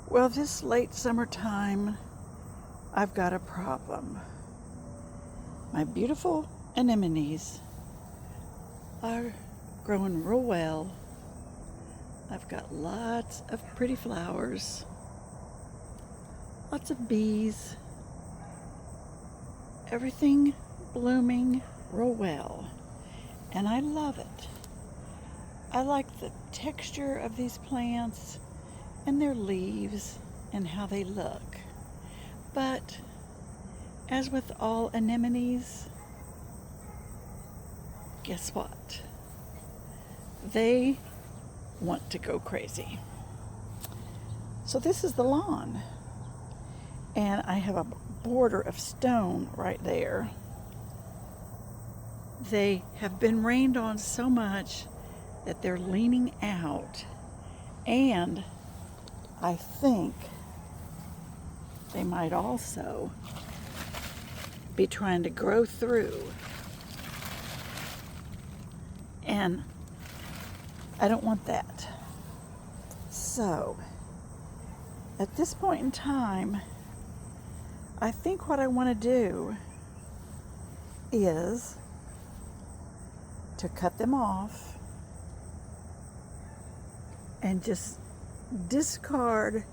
Well, this late summertime, I've got a problem. My beautiful anemones are growing real well. I've got lots of pretty flowers, lots of bees, everything blooming real well, and I love it. I like the texture of these plants and their leaves and how they look. But as with all anemones, guess what? They want to go crazy. So this is the lawn, and I have a border of stone right there. They have been rained on so much that they're leaning out, and I think they might also be trying to grow through. And I don't want that. So, at this point in time, I think what I want to do is to cut them off and just discard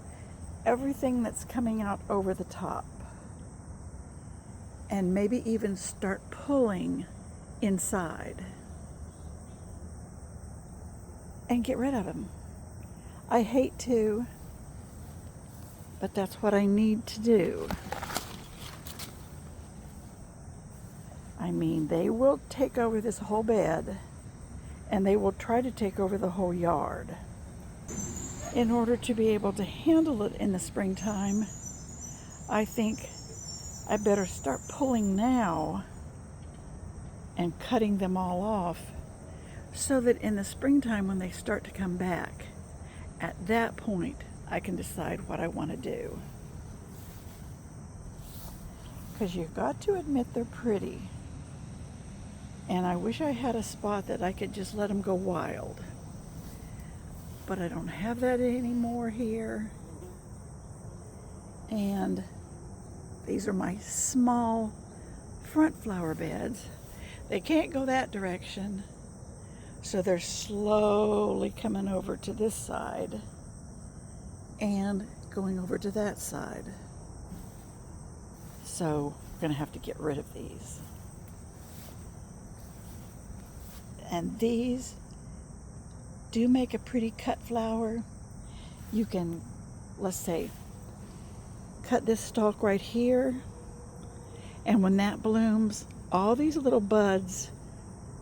everything that's coming out over the top, and maybe even start pulling inside and get rid of them. I hate to, but that's what I need to do. I mean, they will take over this whole bed, and they will try to take over the whole yard. In order to be able to handle it in the springtime, I think I better start pulling now and cutting them all off, so that in the springtime when they start to come back, at that point I can decide what I want to do. Because you've got to admit they're pretty. And I wish I had a spot that I could just let them go wild. But I don't have that anymore here. And these are my small front flower beds. They can't go that direction, so they're slowly coming over to this side and going over to that side. So we're going to have to get rid of these. And these do make a pretty cut flower. You can, let's say, cut this stalk right here, and when that blooms, all these little buds,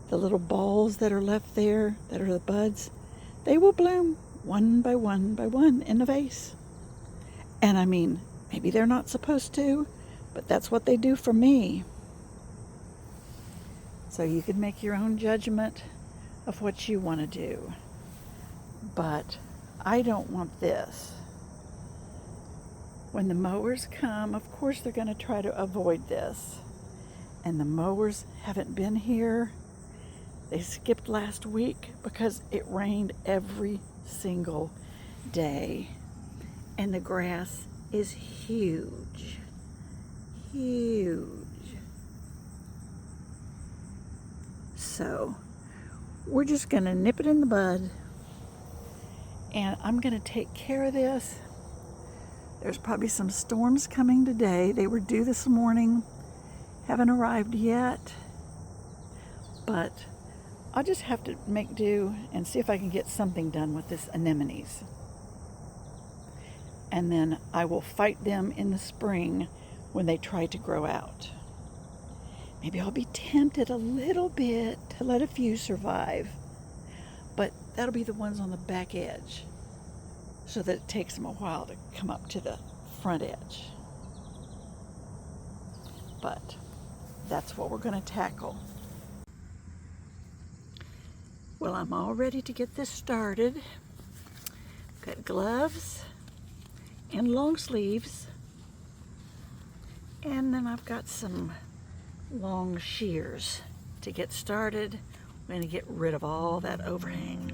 the little balls that are left there that are the buds, they will bloom one by one by one in the vase. And I mean, maybe they're not supposed to, but that's what they do for me. So you can make your own judgment of what you want to do. But I don't want this. When the mowers come, of course they're going to try to avoid this. And the mowers haven't been here. They skipped last week because it rained every single day. And the grass is huge. Huge. So we're just going to nip it in the bud. And I'm going to take care of this. There's probably some storms coming today. They were due this morning. Haven't arrived yet. But I'll just have to make do and see if I can get something done with this anemones. And then I will fight them in the spring when they try to grow out. Maybe I'll be tempted a little bit to let a few survive. But that'll be the ones on the back edge, so that it takes them a while to come up to the front edge. But that's what we're going to tackle. Well, I'm all ready to get this started. Got gloves and long sleeves. And then I've got some long shears to get started. I'm going to get rid of all that overhang.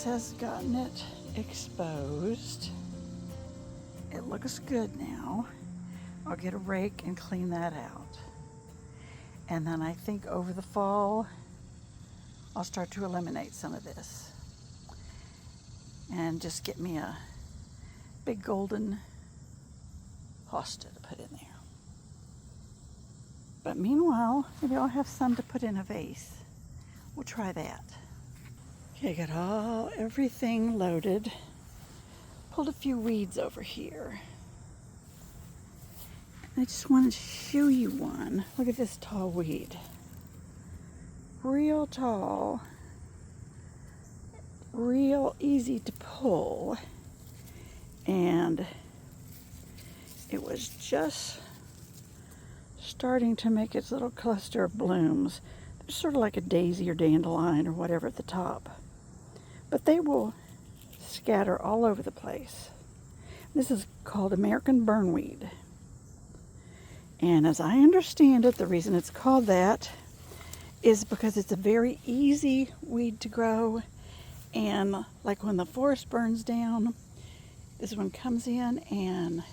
has gotten it exposed. It looks good now. I'll get a rake and clean that out. And then I think over the fall, I'll start to eliminate some of this. And just get me a big golden hosta to put in there. But meanwhile, maybe I'll have some to put in a vase. We'll try that. Okay, got everything loaded. Pulled a few weeds over here. I just wanted to show you one. Look at this tall weed. Real tall. Real easy to pull. And it was just starting to make its little cluster of blooms. They're sort of like a daisy or dandelion or whatever at the top. But they will scatter all over the place. This is called American burnweed. And as I understand it, the reason it's called that is because it's a very easy weed to grow. And like when the forest burns down, this one comes in and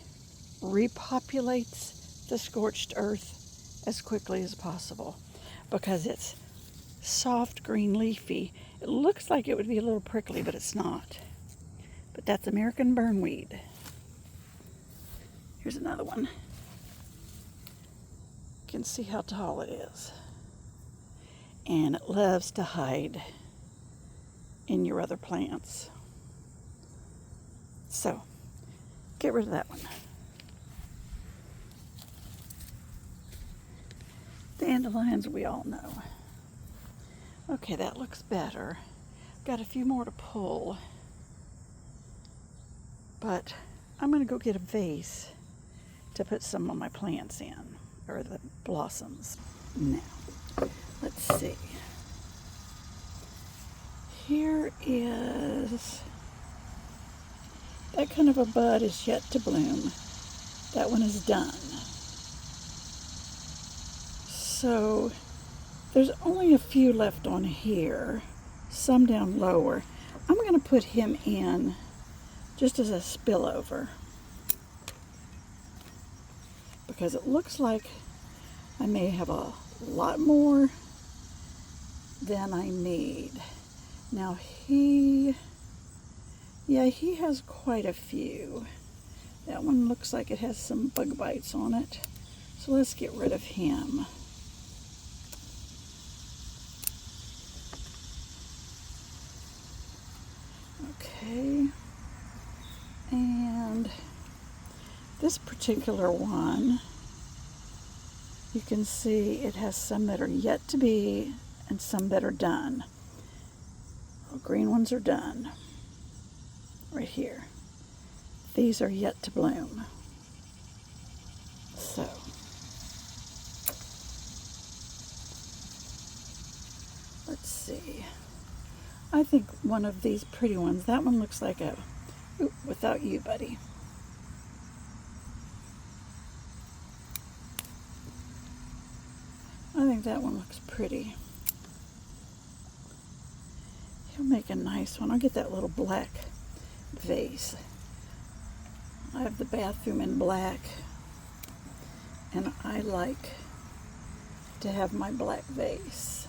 repopulates the scorched earth as quickly as possible because it's soft, green, leafy. It looks like it would be a little prickly, but it's not. But that's American burnweed. Here's another one. You can see how tall it is. And it loves to hide in your other plants. So, get rid of that one. Dandelions we all know. Okay, that looks better. Got a few more to pull. But I'm going to go get a vase to put some of my plants in, or the blossoms. Now, let's see. Here is, that kind of a bud is yet to bloom. That one is done. So there's only a few left on here, some down lower. I'm going to put him in just as a spillover because it looks like I may have a lot more than I need. Now he has quite a few. That one looks like it has some bug bites on it. So let's get rid of him. Okay. And this particular one, you can see it has some that are yet to be and some that are done. The green ones are done. Right here. These are yet to bloom. So, let's see. I think one of these pretty ones, that one looks like a, ooh, without you, buddy. I think that one looks pretty. He'll make a nice one. I'll get that little black vase. I have the bathroom in black, and I like to have my black vase.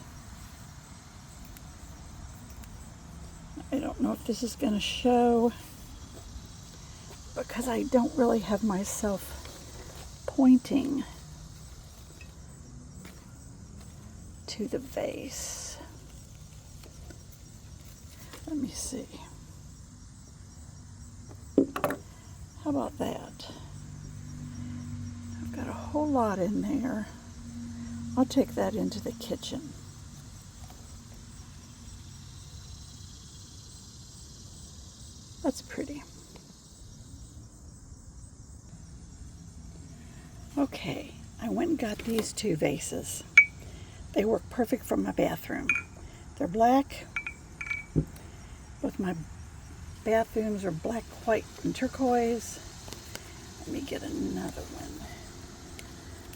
I don't know if this is going to show because I don't really have myself pointing to the vase. Let me see. How about that? I've got a whole lot in there. I'll take that into the kitchen. That's pretty. Okay, I went and got these two vases. They work perfect for my bathroom. They're black. Both my bathrooms are black, white, and turquoise. Let me get another one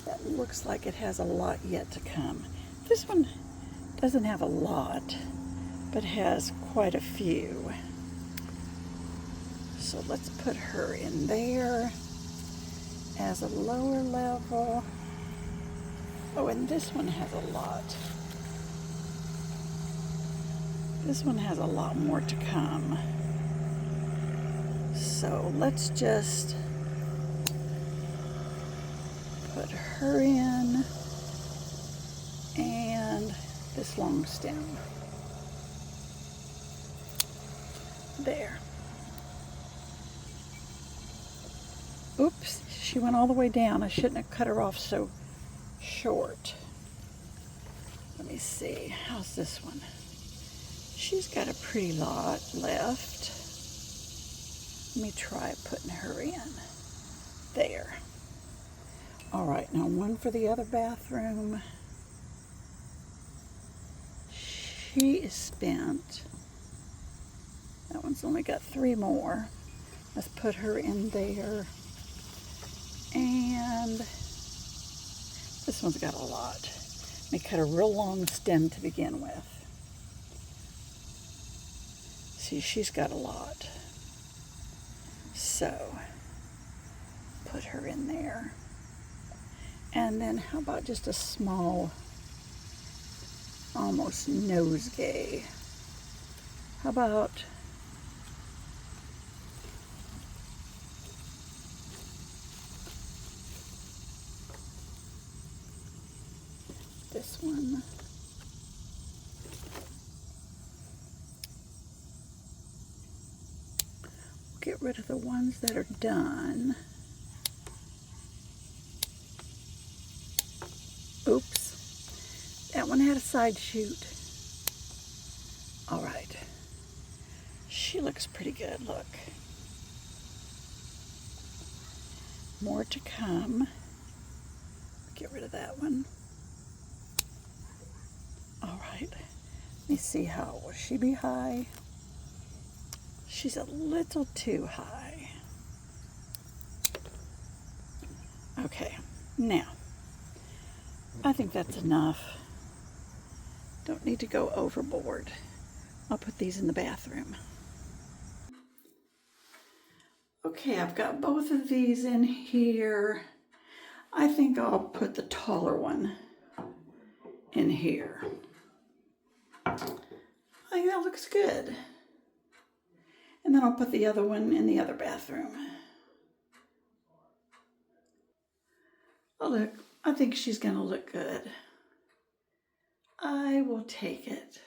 that looks like it has a lot yet to come. This one doesn't have a lot, but has quite a few. So let's put her in there as a lower level. Oh, and this one has a lot. This one has a lot more to come. So let's just put her in and this long stem. There. Oops, she went all the way down. I shouldn't have cut her off so short. Let me see, how's this one? She's got a pretty lot left. Let me try putting her in. There. All right, now one for the other bathroom. She is spent. That one's only got 3 more. Let's put her in there. And this one's got a lot. Let me cut a real long stem to begin with. See, she's got a lot. So, put her in there. And then how about just a small, almost nosegay? How about this one? Get rid of the ones that are done. Oops, that one had a side shoot. All right, she looks pretty good, look. More to come. Get rid of that one. All right, let me see, how will she be high? She's a little too high. Okay, now, I think that's enough. Don't need to go overboard. I'll put these in the bathroom. Okay, I've got both of these in here. I think I'll put the taller one in here. I think that looks good. And then I'll put the other one in the other bathroom. Oh look, I think she's gonna look good. I will take it.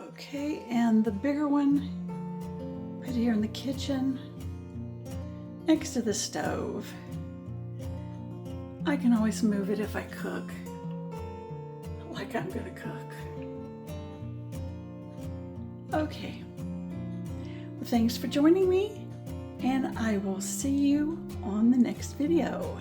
Okay, and the bigger one, put here in the kitchen, next to the stove. I can always move it if I cook, like I'm gonna cook. Okay, well, thanks for joining me, and I will see you on the next video.